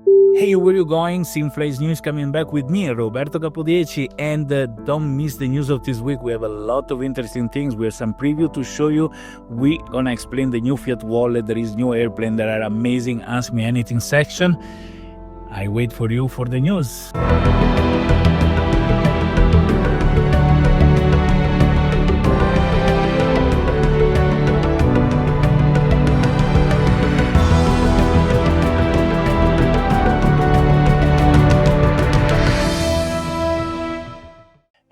Hey, where you going? SimFly's news coming back with me, Roberto Capodieci, and don't miss the news of this week. We have a lot of interesting things. We have some preview to show you. We're gonna explain the new Fiat Wallet. There is new airplane that are amazing. Ask me anything section. I wait for you for the news.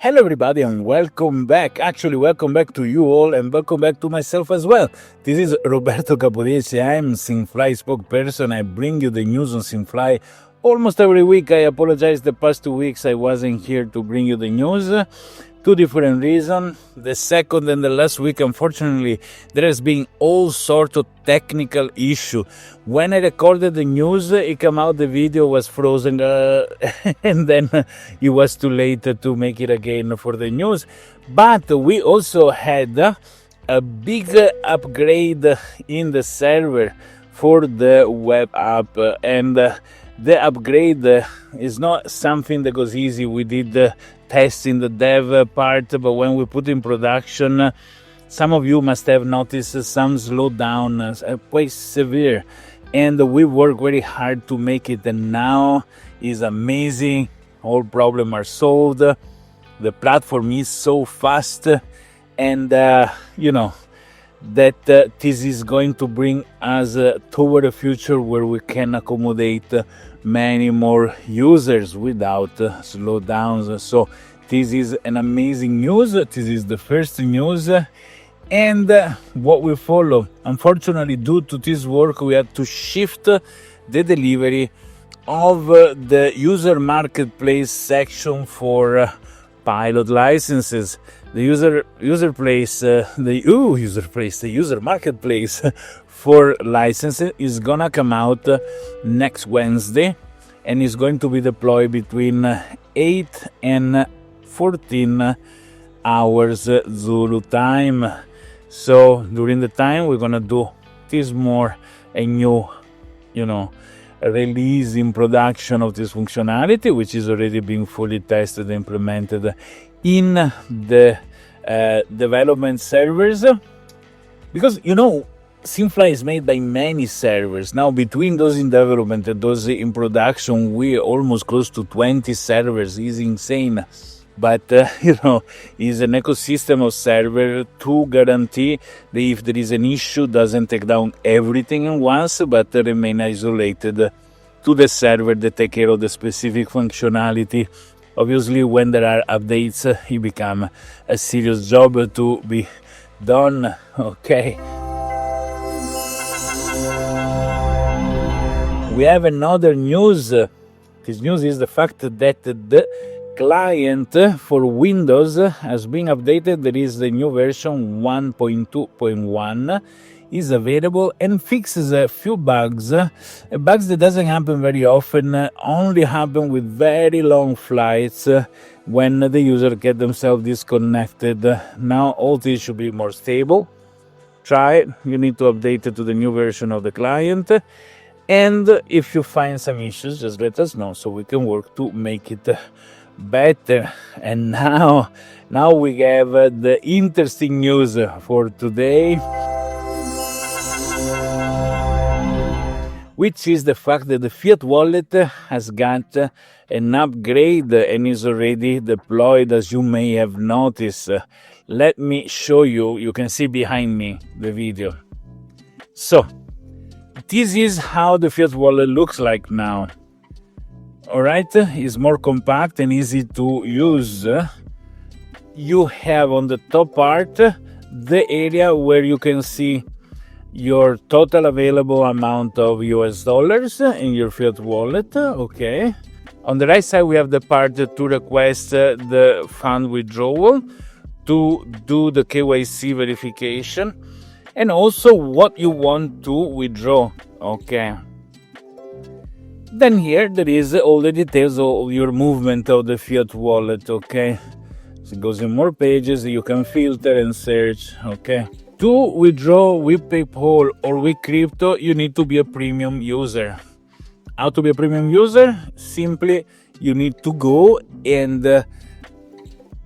Hello everybody and welcome back. Actually, welcome back to you all and welcome back to myself as well. This is Roberto Capodieci. I'm SimFly spokesperson. I bring you the news on SimFly almost every week. I apologize the past 2 weeks I wasn't here to bring you the news. Two different reasons. The second and the last week, unfortunately, there has been all sorts of technical issue. When I recorded the news, it came out, the video was frozen, and then it was too late to make it again for the news. But we also had a big upgrade in the server for the web app, and the upgrade is not something that goes easy. We did tests in the dev part, but when we put in production, some of you must have noticed some slowdown, quite severe, and we work very hard to make it, and now is amazing. All problems are solved. The platform is so fast, and you know that this is going to bring us toward a future where we can accommodate many more users without slowdowns. So this is an amazing news. This is the first news, and what we follow. Unfortunately, due to this work, we had to shift the delivery of the user marketplace section for pilot licenses. The user marketplace for licenses is gonna come out next Wednesday, and is going to be deployed between 8 and 14 hours Zulu time. So during the time we're gonna do this more a new, release in production of this functionality, which is already being fully tested and implemented in the development servers, because SimFly is made by many servers. Now between those in development and those in production, we're almost close to 20 servers. Is insane, but is an ecosystem of servers to guarantee that if there is an issue, doesn't take down everything at once, but remain isolated to the server that take care of the specific functionality. Obviously, when there are updates, it becomes a serious job to be done. Okay. We have another news. This news is the fact that the client for Windows has been updated. There is the new version 1.2.1 is available and fixes a few bugs that doesn't happen very often, only happen with very long flights when the user get themselves disconnected. Now all this should be more stable. Try it. You need to update it to the new version of the client, and if you find some issues, just let us know so we can work to make it better. And now we have the interesting news for today, which is the fact that the Fiat Wallet has got an upgrade and is already deployed, as you may have noticed. Let me show you. You can see behind me the video. So this is how the Fiat Wallet looks like now. Alright, it's more compact and easy to use. You have on the top part the area where you can see your total available amount of US dollars in your Fiat Wallet. Okay. On the right side, we have the part to request the fund withdrawal, to do the KYC verification, and also what you want to withdraw. Okay. Then here there is all the details of your movement of the Fiat Wallet. Okay. So it goes in more pages. You can filter and search. Okay. To withdraw with PayPal or with crypto, you need to be a premium user. How to be a premium user? Simply, you need to go and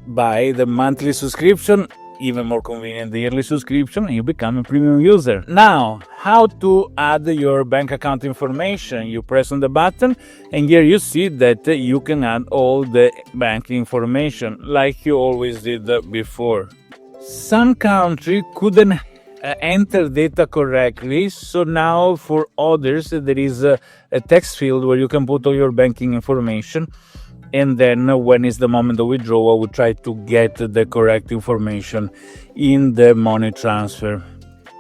buy the monthly subscription, even more convenient, the yearly subscription, and you become a premium user. Now, how to add your bank account information? You press on the button, and here you see that you can add all the bank information like you always did before. Some country couldn't enter data correctly, so now for others there is a text field where you can put all your banking information, and then when is the moment of withdrawal, we try to get the correct information in the money transfer.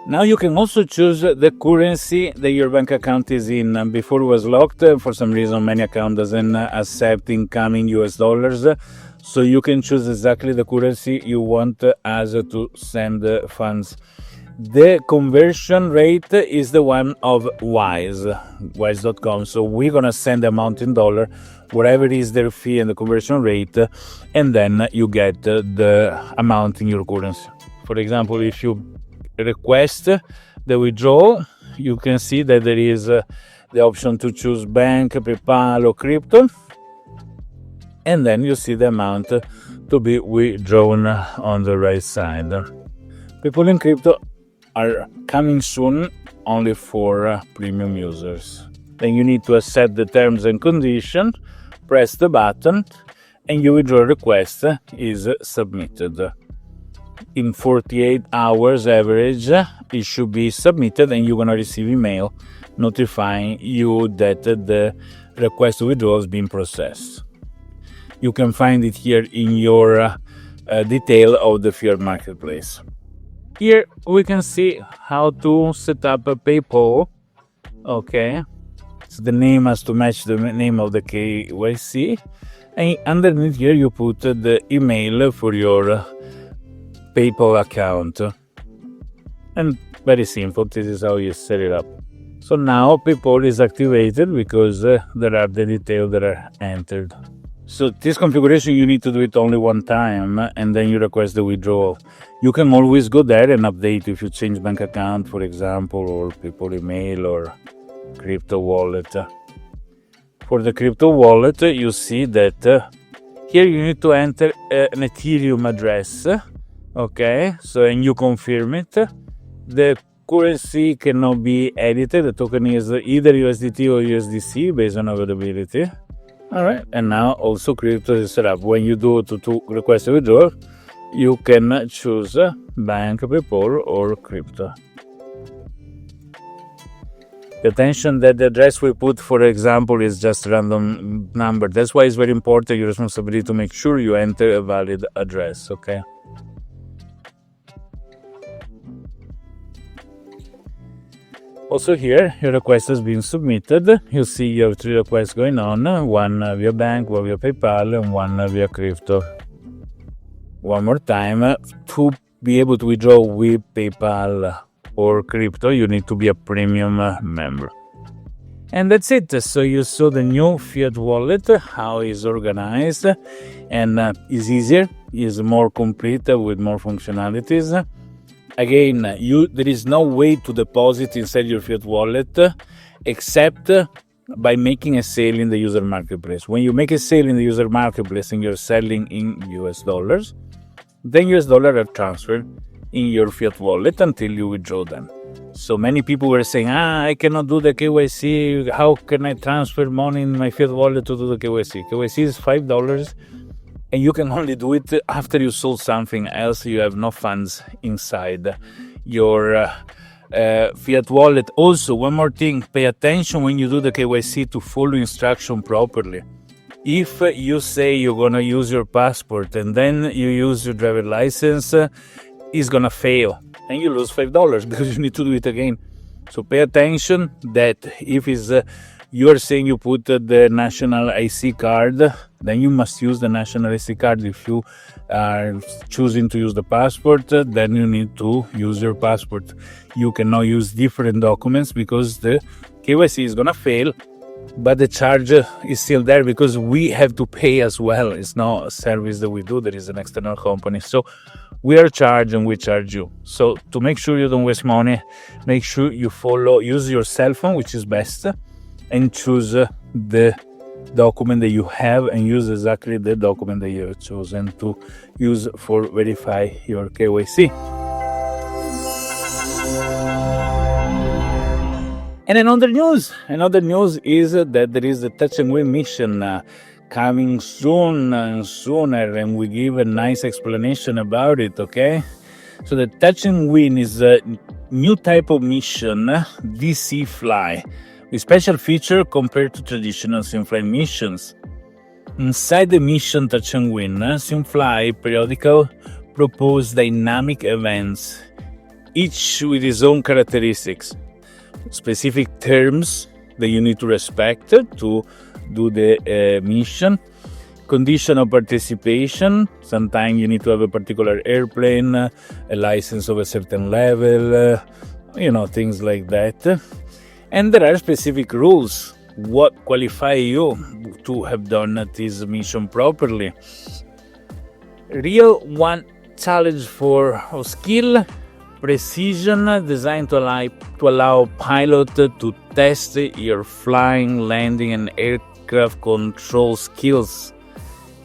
Now you can also choose the currency that your bank account is in. Before it was locked, for some reason many accounts doesn't accept incoming US dollars, so you can choose exactly the currency you want as to send funds. The conversion rate is the one of wise.com. So we're gonna send the amount in dollar, whatever is their fee and the conversion rate, and then you get the amount in your currency. For example, if you request the withdrawal, you can see that there is the option to choose bank, PayPal, or crypto, and then you see the amount to be withdrawn on the right side. PayPal and crypto are coming soon only for premium users. Then you need to accept the terms and conditions, press the button, and your withdrawal request is submitted. In 48 hours average, it should be submitted, and you're gonna receive email notifying you that the request to withdraw has been processed. You can find it here in your detail of the fiat marketplace. Here we can see how to set up a PayPal. Okay, so the name has to match the name of the KYC, and underneath here you put the email for your PayPal account. And very simple, this is how you set it up. So now PayPal is activated because there are the details that are entered. So this configuration, you need to do it only one time, and then you request the withdrawal. You can always go there and update if you change bank account, for example, or PayPal email or crypto wallet. For the crypto wallet, you see that here you need to enter an Ethereum address. Okay, so and you confirm it. The currency cannot be edited. The token is either USDT or USDC based on availability. All right, and now also crypto is set up. When you do to request a withdrawal, you can choose bank, PayPal, or crypto. Pay attention that the address we put, for example, is just a random number. That's why it's very important, your responsibility, to make sure you enter a valid address, okay? Also here, your request has been submitted. You see you have 3 requests going on, one via bank, one via PayPal, and one via crypto. One more time, to be able to withdraw with PayPal or crypto, you need to be a premium member. And that's it. So you saw the new fiat wallet, how it's organized, and is easier, is more complete with more functionalities. Again, there is no way to deposit inside your fiat wallet except by making a sale in the user marketplace. When you make a sale in the user marketplace and you're selling in US dollars, then US dollars are transferred in your fiat wallet until you withdraw them. So many people were saying, I cannot do the KYC. How can I transfer money in my fiat wallet to do the KYC? KYC is $5. And you can only do it after you sold something else. You have no funds inside your fiat wallet. Also, one more thing, pay attention when you do the KYC to follow instruction properly. If you say you're going to use your passport and then you use your driver license, it's going to fail and you lose $5 because you need to do it again. So pay attention that if it's you're saying you put the national IC card, then you must use the national IC card. If you are choosing to use the passport, then you need to use your passport. You cannot use different documents because the KYC is going to fail, but the charge is still there because we have to pay as well. It's not a service that we do. There is an external company. So we are charged and we charge you. So to make sure you don't waste money, make sure you use your cell phone, which is best. and choose the document that you have and use exactly the document that you have chosen to use for verify your KYC. And another news is that there is a touch and win mission coming soon and sooner, and we give a nice explanation about it, okay? So the touch and win is a new type of mission, SimFly, with special feature compared to traditional SimFly missions. Inside the mission touch and win, SimFly periodical propose dynamic events, each with its own characteristics, specific terms that you need to respect to do the mission, condition of participation. Sometimes you need to have a particular airplane, a license of a certain level, things like that. And there are specific rules, what qualify you to have done this mission properly. Real one challenge for skill, precision, designed to allow pilot to test your flying, landing, and aircraft control skills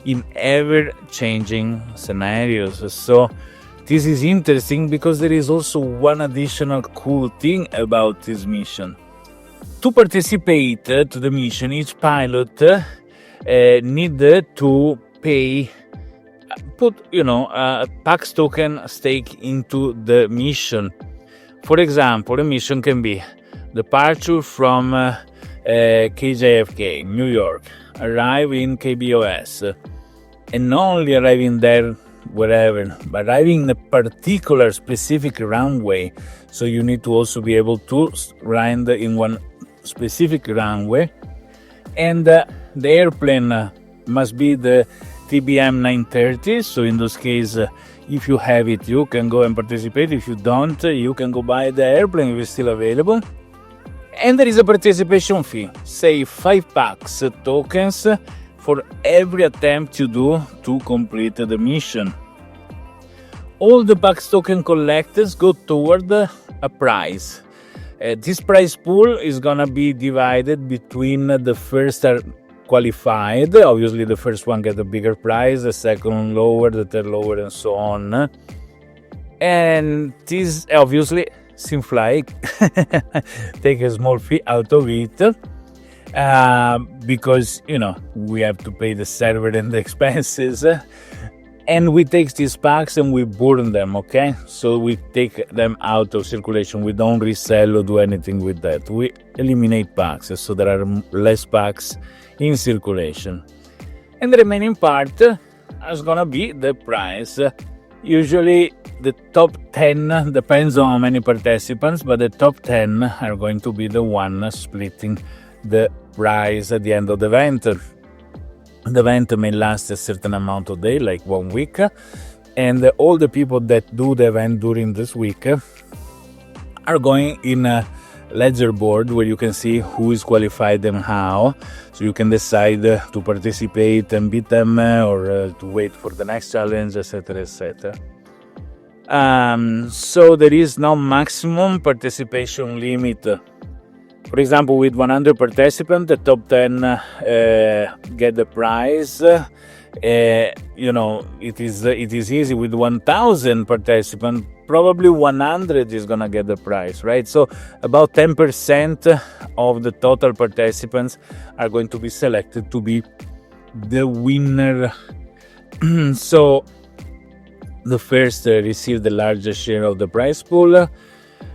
in ever-changing scenarios. So this is interesting because there is also one additional cool thing about this mission. To participate to the mission, each pilot need to pay, put a PAX token stake into the mission. For example, a mission can be departure from KJFK, New York, arrive in KBOS, and not only arriving there wherever, but arriving in a particular specific runway. So you need to also be able to land in one specific runway, and the airplane must be the TBM 930. So in those cases, if you have it, you can go and participate. If you don't, you can go buy the airplane if it's still available. And there is a participation fee, say 5 PAX tokens for every attempt you do to complete the mission. All the PAX token collected go toward a prize. This prize pool is gonna be divided between the first are qualified. Obviously, the first one gets a bigger prize, the second lower, the third lower, and so on. And this obviously SimFly take a small fee out of it because we have to pay the server and the expenses. And we take these packs and we burn them, okay? So we take them out of circulation. We don't resell or do anything with that. We eliminate packs, so there are less packs in circulation. And the remaining part is gonna be the prize. Usually the top 10, depends on how many participants, but the top 10 are going to be the one splitting the prize at the end of the event. The event may last a certain amount of days, like 1 week, and all the people that do the event during this week are going in a ledger board where you can see who is qualified and how, so you can decide to participate and beat them or to wait for the next challenge, etc., etc. So there is no maximum participation limit. For example, with 100 participants, the top 10 get the prize. It is easy. With 1,000 participants, probably 100 is gonna get the prize, right? So about 10% of the total participants are going to be selected to be the winner. So the first receive the largest share of the prize pool.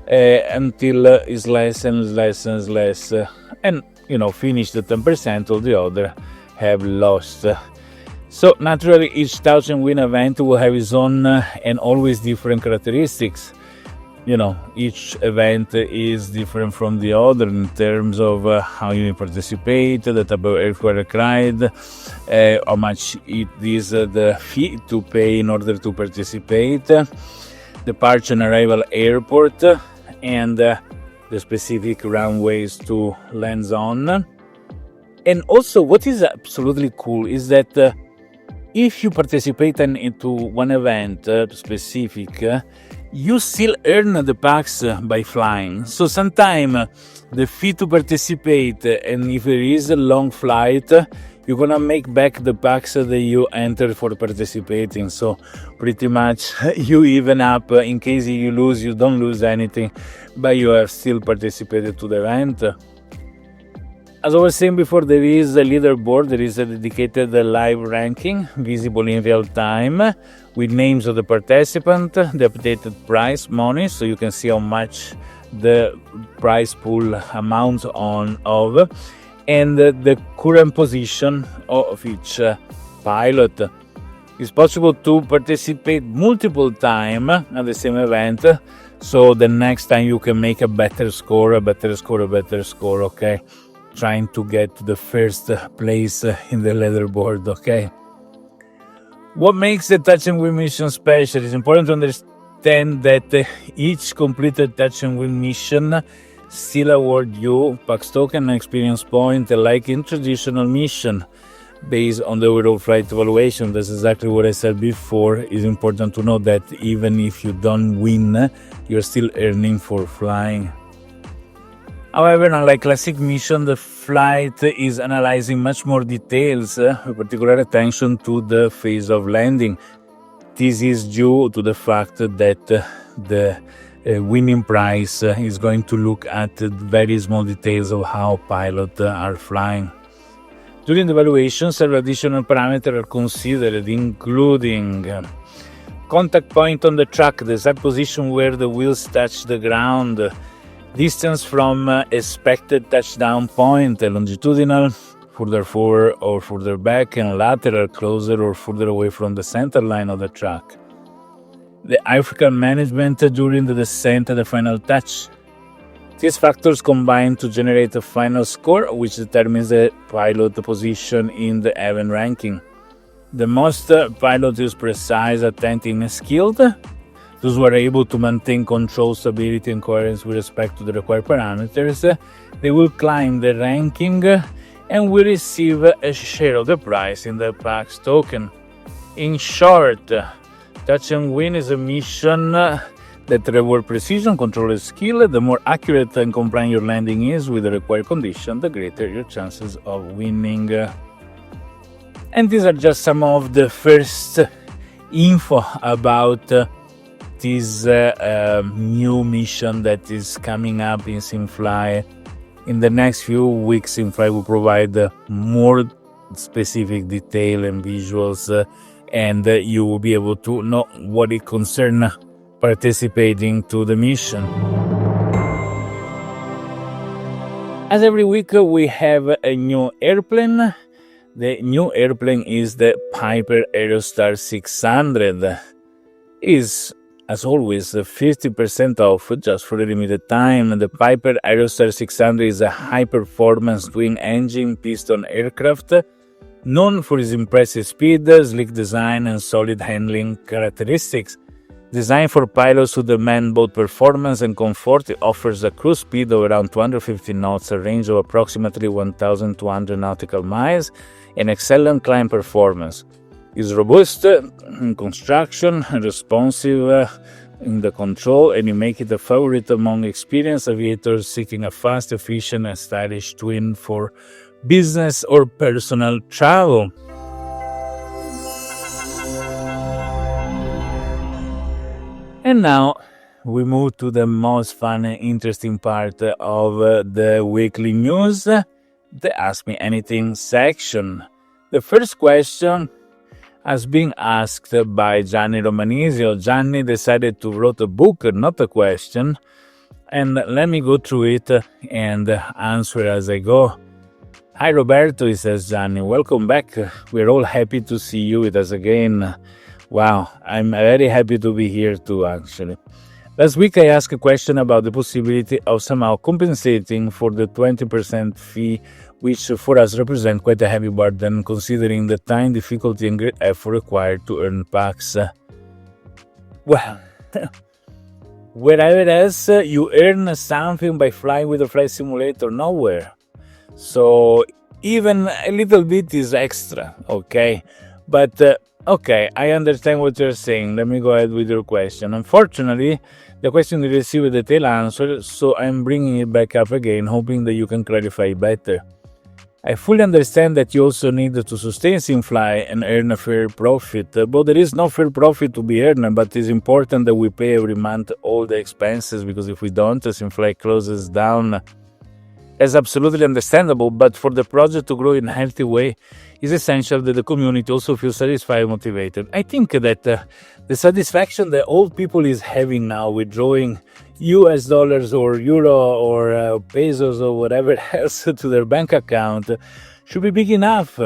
Until is less and less and less, and finish the 10%, all the other have lost. So naturally, each touch and win event will have its own and always different characteristics. Each event is different from the other in terms of how you participate, the type of aircraft ride, how much it is the fee to pay in order to participate, departure and arrival airport, and the specific runways to land on. And also, what is absolutely cool is that if you participate into one event specific, you still earn the packs by flying. So sometimes the fee to participate, and if there is a long flight, you're gonna make back the packs that you entered for participating. So pretty much you even up. In case you lose, you don't lose anything, but you have still participated to the event. As I was saying before, there is a leaderboard, there is a dedicated live ranking visible in real time with names of the participant, the updated prize money, so you can see how much the prize pool amounts of, and the current position of each pilot. It's possible to participate multiple times at the same event, so the next time you can make a better score, okay? Trying to get to the first place in the leaderboard, okay? What makes the Touch and Win mission special? It's important to understand that each completed Touch and Win mission still award you PAX token and experience point like in traditional mission based on the overall flight evaluation. That's exactly what I said before. It's important to know that even if you don't win, you're still earning for flying. However, unlike classic mission, the flight is analyzing much more details, with particular attention to the phase of landing. This is due to the fact that the winning prize is going to look at very small details of how pilots are flying. During the evaluation, several additional parameters are considered, including contact point on the track, the exact position where the wheels touch the ground, distance from expected touchdown point, longitudinal, further forward or further back, and lateral, closer or further away from the center line of the track. The aircraft management during the descent and the final touch. These factors combine to generate a final score, which determines the pilot position in the event ranking. The most pilot is precise, attentive, and skilled. Those who are able to maintain control, stability, and coherence with respect to the required parameters, they will climb the ranking and will receive a share of the prize in the PAX token. In short, Touch and Win is a mission that rewards precision, control, and skill. The more accurate and compliant your landing is with the required condition, the greater your chances of winning. And these are just some of the first info about this new mission that is coming up in SimFly. In the next few weeks, SimFly will provide more specific detail and visuals, and you will be able to know what it concerns participating to the mission. As every week, we have a new airplane. The new airplane is the Piper Aerostar 600. Is, as always, 50% off just for a limited time. The Piper Aerostar 600 is a high-performance twin-engine piston aircraft known for its impressive speed, sleek design, and solid handling characteristics. Designed for pilots who demand both performance and comfort, it offers a cruise speed of around 250 knots, a range of approximately 1,200 nautical miles, and excellent climb performance. It's robust in construction, responsive in the control, and it makes it a favorite among experienced aviators seeking a fast, efficient, and stylish twin for business or personal travel. And now we move to the most fun and interesting part of the weekly news, the Ask Me Anything section. The first question has been asked by Gianni Romanizio. Gianni decided to write a book, not a question, and let me go through it and answer as I go. Hi Roberto, he says Gianni, welcome back. We're all happy to see you with us again. Wow, I'm very happy to be here too, actually. Last week I asked a question about the possibility of somehow compensating for the 20% fee, which for us represents quite a heavy burden considering the time, difficulty, and great effort required to earn PAX. Well, wherever else you earn something by flying with a flight simulator, nowhere. So even a little bit is extra, okay? But Okay, I understand what you're saying. Let me go ahead with your question. Unfortunately, the question you received a detailed answer, so I'm bringing it back up again, hoping that you can clarify better. I fully understand that you also need to sustain SimFly and earn a fair profit, but there is no fair profit to be earned, but it's important that we pay every month all the expenses, because if we don't, SimFly closes down. That's absolutely understandable, but for the project to grow in a healthy way, it's essential that the community also feels satisfied and motivated. I think that the satisfaction that all people is having now, withdrawing US dollars or euro or pesos or whatever else to their bank account, should be big enough.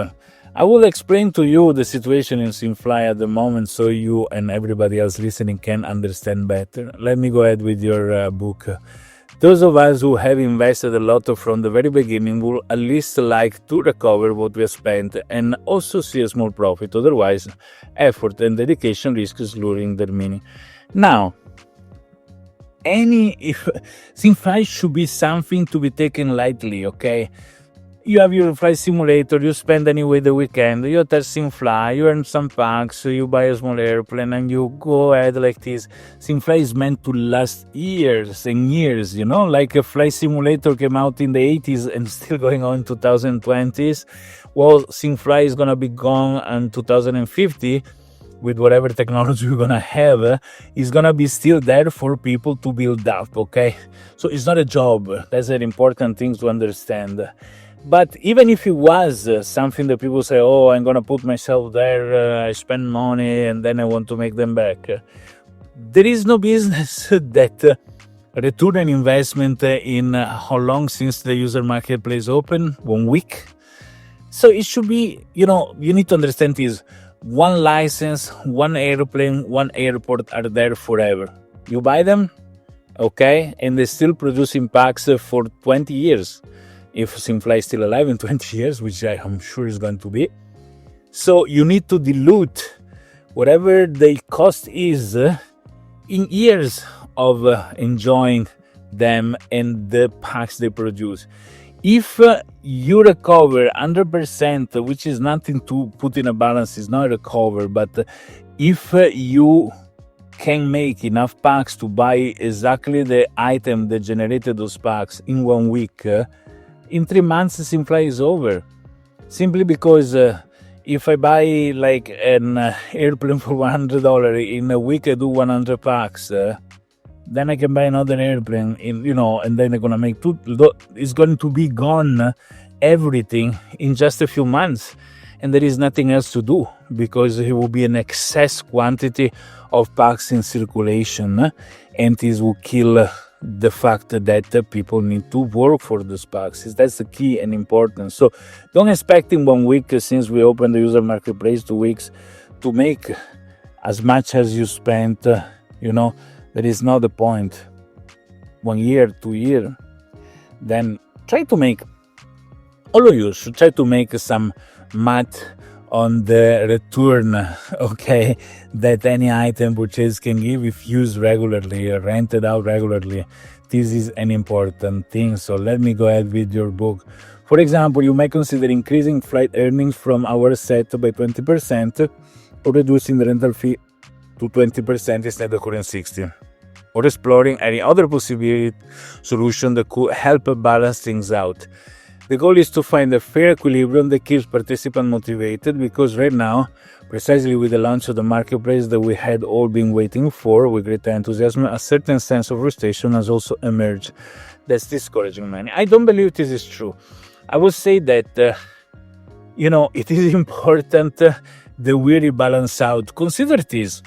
I will explain to you the situation in SimFly at the moment so you and everybody else listening can understand better. Let me go ahead with your book. Those of us who have invested a lot from the very beginning will at least like to recover what we have spent and also see a small profit. Otherwise, effort and dedication risks losing their meaning. Now, if SimFly should be something to be taken lightly, okay? You have your flight simulator, you spend anyway the weekend, you attach SimFly, you earn some packs, you buy a small airplane, and you go ahead like this. SimFly is meant to last years and years, you know, like a flight simulator came out in the 80s and still going on in 2020s. Well, SimFly is going to be gone in 2050 with whatever technology we're going to have. Is going to be still there for people to build up, okay? So it's not a job. That's an important thing to understand. But even if it was something that people say, oh, I'm going to put myself there, I spend money, and then I want to make them back. There is no business that return an investment in how long since the user marketplace open? 1 week? So it should be, you need to understand is one license, one airplane, one airport are there forever. You buy them, okay, and they're still producing packs for 20 years. If SimFly is still alive in 20 years, which I am sure is going to be. So you need to dilute whatever the cost is in years of enjoying them and the packs they produce. If you recover 100%, which is nothing to put in a balance, is not a recover, but if you can make enough packs to buy exactly the item that generated those packs in 1 week, in 3 months, SimFly is over. Simply because if I buy like an airplane for $100, in a week I do 100 packs, then I can buy another airplane, and then I'm gonna make it's going to be gone, everything in just a few months, and there is nothing else to do because it will be an excess quantity of packs in circulation, and this will kill the fact that people need to work for those packs. That's the key and important. So don't expect in 1 week, since we opened the user marketplace 2 weeks, to make as much as you spent. That is not the point. 1 year, 2 years, then try to make, all of you should try to make some math on the return, okay, that any item purchase can give if used regularly, rented out regularly. This is an important thing. So let me go ahead with your book. For example, you may consider increasing flight earnings from our set by 20% or reducing the rental fee to 20% instead of current 60%. Or exploring any other possible solution that could help balance things out. The goal is to find a fair equilibrium that keeps participants motivated, because right now, precisely with the launch of the marketplace that we had all been waiting for with great enthusiasm, a certain sense of frustration has also emerged. That's discouraging many. I don't believe this is true. I would say that, it is important that we really balance out. Consider this.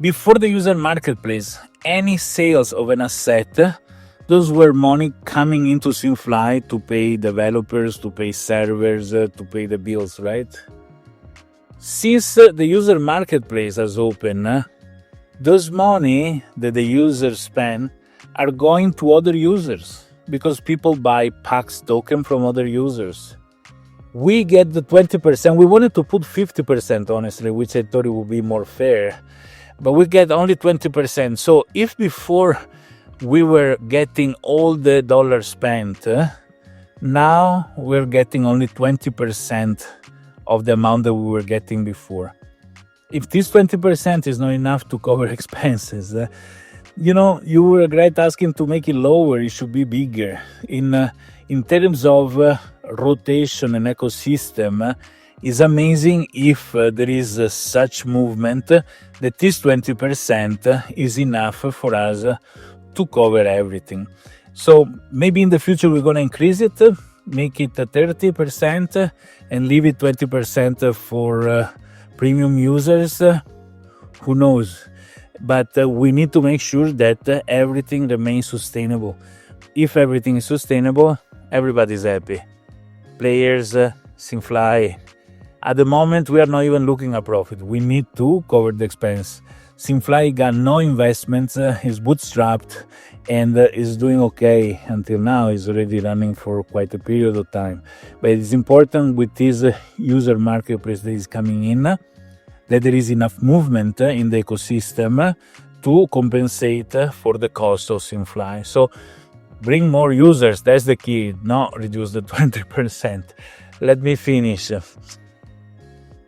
Before the user marketplace, any sales of an asset, those were money coming into SimFly to pay developers, to pay servers, to pay the bills, right? Since the user marketplace has opened, those money that the users spend are going to other users because people buy packs token from other users. We get the 20%. We wanted to put 50%, honestly, which I thought it would be more fair. But we get only 20%. So if before we were getting all the dollars spent, now we're getting only 20% of the amount that we were getting before. if this 20% is not enough to cover expenses, you will regret asking to make it lower. It should be bigger. In terms of rotation and ecosystem, it's amazing if there is such movement that this 20% is enough for us to cover everything. So maybe in the future we're going to increase it, make it 30% and leave it 20% for premium users. Who knows? But we need to make sure that everything remains sustainable. If everything is sustainable, everybody's happy. Players, SimFly. At the moment, we are not even looking at profit. We need to cover the expense. SimFly got no investments, is bootstrapped, and is doing okay until now. It's already running for quite a period of time. But it's important with this user marketplace that is coming in, that there is enough movement in the ecosystem to compensate for the cost of SimFly. So bring more users, that's the key, not reduce the 20%. Let me finish.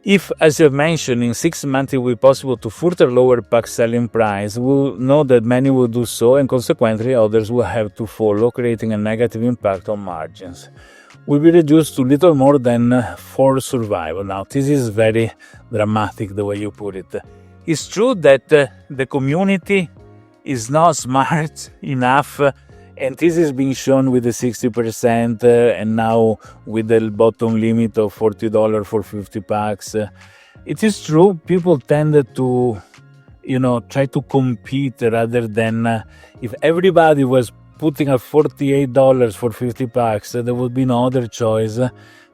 If, as you have mentioned, in 6 months it will be possible to further lower pack selling price, we'll know that many will do so, and consequently others will have to follow, creating a negative impact on margins. Will be reduced to little more than for survival. Now, this is very dramatic the way you put it. It's true that the community is not smart enough, and this is being shown with the 60% and now with the bottom limit of $40 for 50 packs. It is true, people tend to, try to compete rather than if everybody was putting at $48 for 50 packs, there would be no other choice.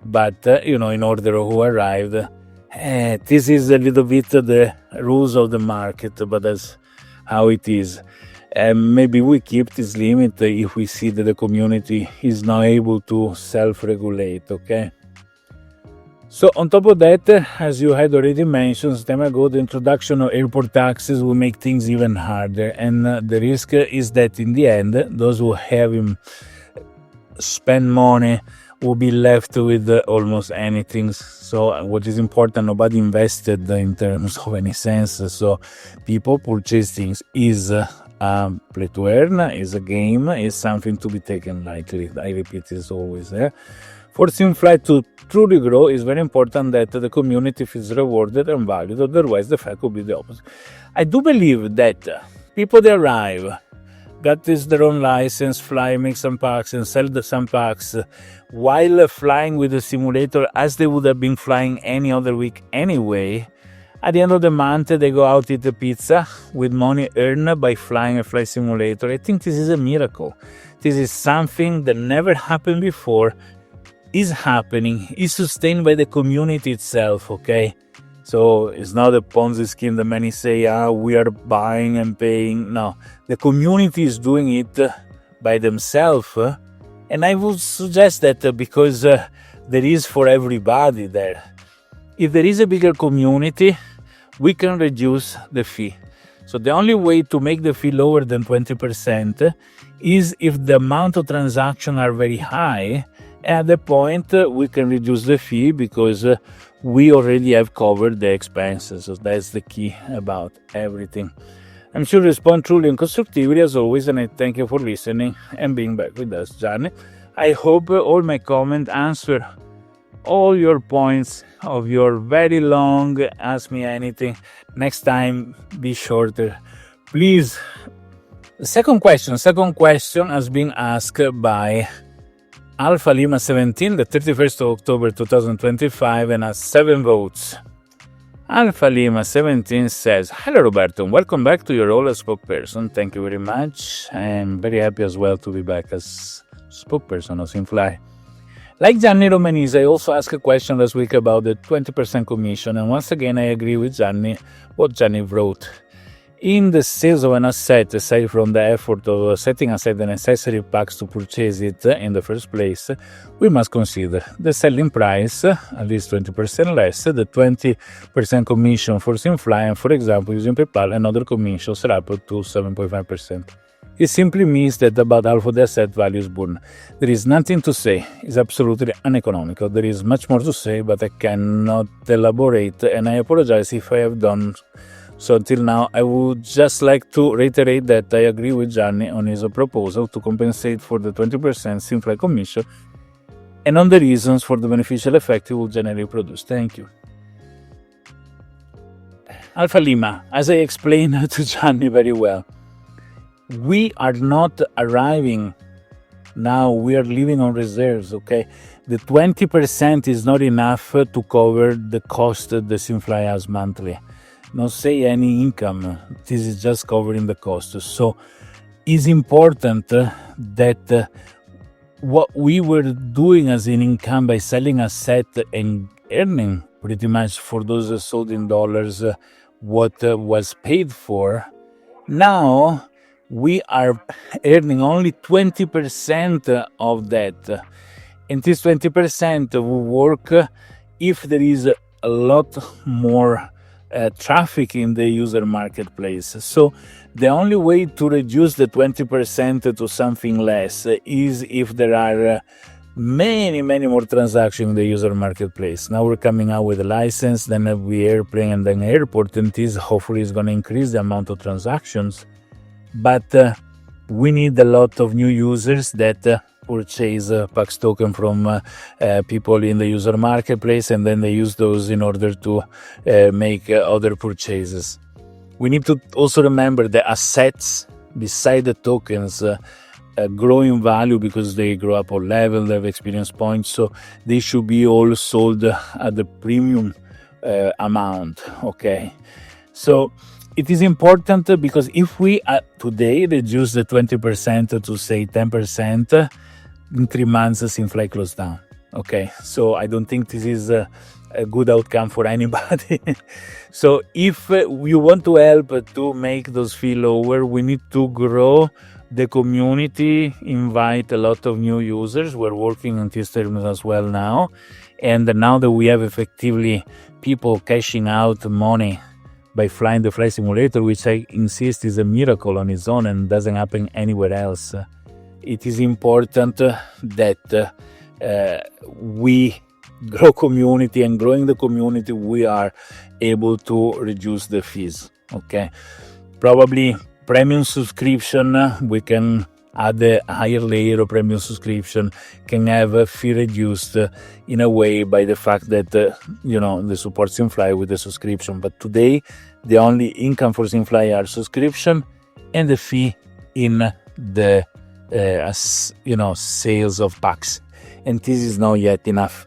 But, in order who arrived, this is a little bit the rules of the market, but that's how it is. And maybe we keep this limit if we see that the community is not able to self-regulate, okay? So on top of that, as you had already mentioned some time ago, the introduction of airport taxes will make things even harder. And the risk is that in the end, those who have spend money will be left with almost anything. So what is important, nobody invested in terms of any sense. So people purchase things. Is play to earn, is a game, is something to be taken lightly. I repeat this always. For SimFly to truly grow, it's very important that the community feels rewarded and valued, otherwise the fact will be the opposite. I do believe that people that arrive, got their own license, fly, make some packs and sell some packs while flying with the simulator as they would have been flying any other week anyway. At the end of the month, they go out, eat a pizza with money earned by flying a flight simulator. I think this is a miracle. This is something that never happened before, is happening, is sustained by the community itself, okay? So it's not a Ponzi scheme that many say, we are buying and paying. No, the community is doing it by themselves. And I would suggest that because there is for everybody there. If there is a bigger community, we can reduce the fee. So the only way to make the fee lower than 20% is if the amount of transactions are very high. At the point, we can reduce the fee because we already have covered the expenses. So that's the key about everything. I'm sure you respond truly and constructively as always, and I thank you for listening and being back with us, Gianni. I hope all my comments answer all your points of your very long ask me anything. Next time, be shorter, please. The second question has been asked by Alpha Lima 17, the 31st of October 2025, and has 7 votes. Alpha Lima 17 says, "Hello Roberto, welcome back to your role as spokesperson. Thank you very much. I'm very happy as well to be back as spokesperson of SimFly. Like Gianni Romanese, I also asked a question last week about the 20% commission, and once again I agree with Gianni, what Gianni wrote. In the sales of an asset, aside from the effort of setting aside the necessary packs to purchase it in the first place, we must consider the selling price, at least 20% less, the 20% commission for SimFly, and for example, using PayPal, another commission set up to 7.5%. It simply means that about half of the asset value is burned. There is nothing to say. It's absolutely uneconomical. There is much more to say, but I cannot elaborate, and I apologize if I have done so until now. I would just like to reiterate that I agree with Gianni on his proposal to compensate for the 20% SimFly commission and on the reasons for the beneficial effect it will generally produce. Thank you. Alpha Lima, as I explained to Gianni very well, we are not arriving now, we are living on reserves, okay? The 20% is not enough to cover the cost that the SimFly has monthly. Not say any income, this is just covering the cost. So it's important that what we were doing as an income by selling a set and earning pretty much for those sold in dollars what was paid for, now we are earning only 20% of that. And this 20% will work if there is a lot more traffic in the user marketplace. So the only way to reduce the 20% to something less is if there are many more transactions in the user marketplace. Now we're coming out with a license, then we airplane and then airport, and this hopefully is going to increase the amount of transactions. But we need a lot of new users that purchase PAX token from people in the user marketplace, and then they use those in order to make other purchases. We need to also remember the assets beside the tokens grow in value because they grow up on level, they have experience points, so they should be all sold at the premium amount, okay? So it is important because if we today reduce the 20% to say 10%, in 3 months SimFly closed down, okay? So I don't think this is a good outcome for anybody. So if we want to help to make those fees lower, we need to grow the community, invite a lot of new users. We're working on these terms as well now. And now that we have effectively people cashing out money by flying the flight simulator, which I insist is a miracle on its own and doesn't happen anywhere else, it is important that we grow community, and growing the community, we are able to reduce the fees, okay? Probably premium subscription, we can add a higher layer of premium subscription, can have a fee reduced in a way by the fact that, the support SimFly with the subscription. But today, the only income for SimFly are subscription and the fee in the, sales of packs. And this is not yet enough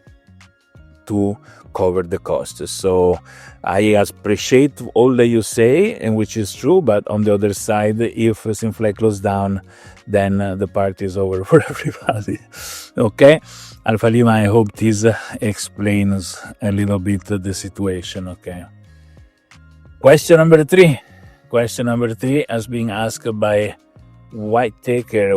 to cover the costs. So I appreciate all that you say, and which is true, but on the other side, if SimFly closed down, then the party is over for everybody. Okay? Alpha Lima, I hope this explains a little bit the situation, okay? Question number three has been asked by Whitaker,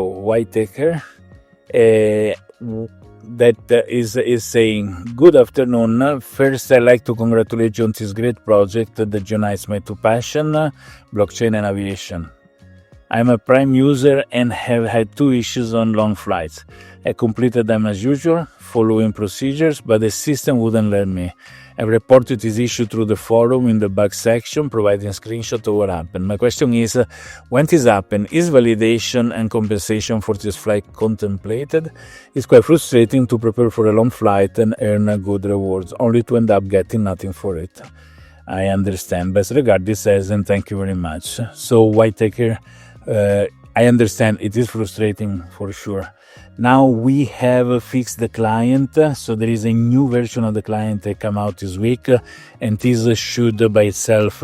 that is saying, good afternoon. First, I'd like to congratulate you on this great project that unites my two passions, blockchain and aviation. I'm a Prime user and have had 2 issues on long flights. I completed them as usual, following procedures, but the system wouldn't let me. I reported this issue through the forum in the bug section, providing a screenshot of what happened. My question is, when this happened, is validation and compensation for this flight contemplated? It's quite frustrating to prepare for a long flight and earn good rewards, only to end up getting nothing for it. I understand. Best regards, this says, and thank you very much. So, Whitaker, I understand it is frustrating for sure. Now we have fixed the client, so there is a new version of the client that come out this week, and this should by itself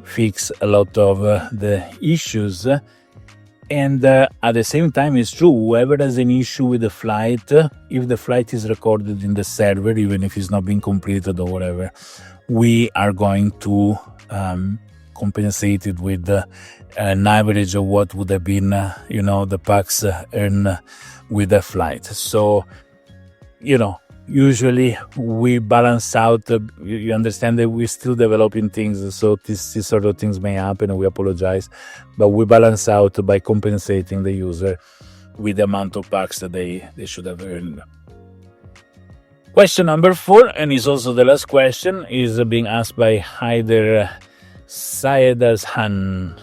fix a lot of the issues. And at the same time, it's true, whoever has an issue with the flight, if the flight is recorded in the server, even if it's not been completed or whatever, we are going to compensate it with an average of what would have been, the packs earned with the flight. So, usually we balance out. You understand that we're still developing things, so these sort of things may happen, and we apologize, but we balance out by compensating the user with the amount of bucks that they should have earned. Question number 4, and is also the last question, is being asked by Haider Saedas Han.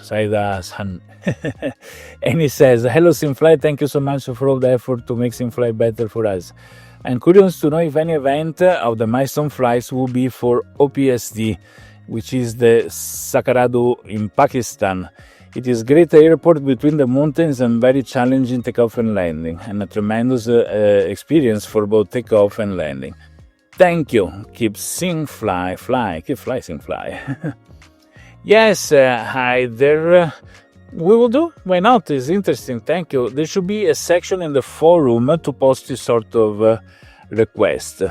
And he says, hello SimFly, thank you so much for all the effort to make SimFly better for us. I'm curious to know if any event of the milestone flights will be for OPSD, which is the Sakaradu in Pakistan. It is a great airport between the mountains and very challenging takeoff and landing, and a tremendous experience for both takeoff and landing. Thank you. Keep SimFly, keep fly SimFly. Yes, hi there. We will do. Why not? It's interesting. Thank you. There should be a section in the forum to post this sort of request.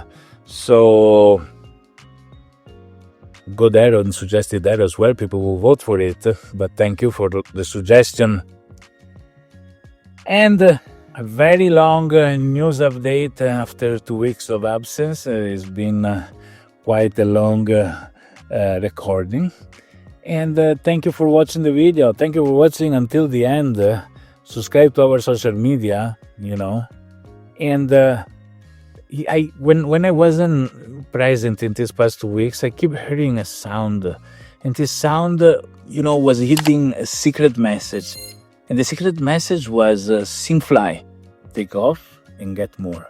So go there and suggest it there as well. People will vote for it. But thank you for the suggestion. And a very long news update after 2 weeks of absence. It's been quite a long recording. And thank you for watching the video. Thank you for watching until the end. Subscribe to our social media, And when I wasn't present in these past 2 weeks, I keep hearing a sound. And this sound, was hitting a secret message. And the secret message was SimFly. Take off and get more.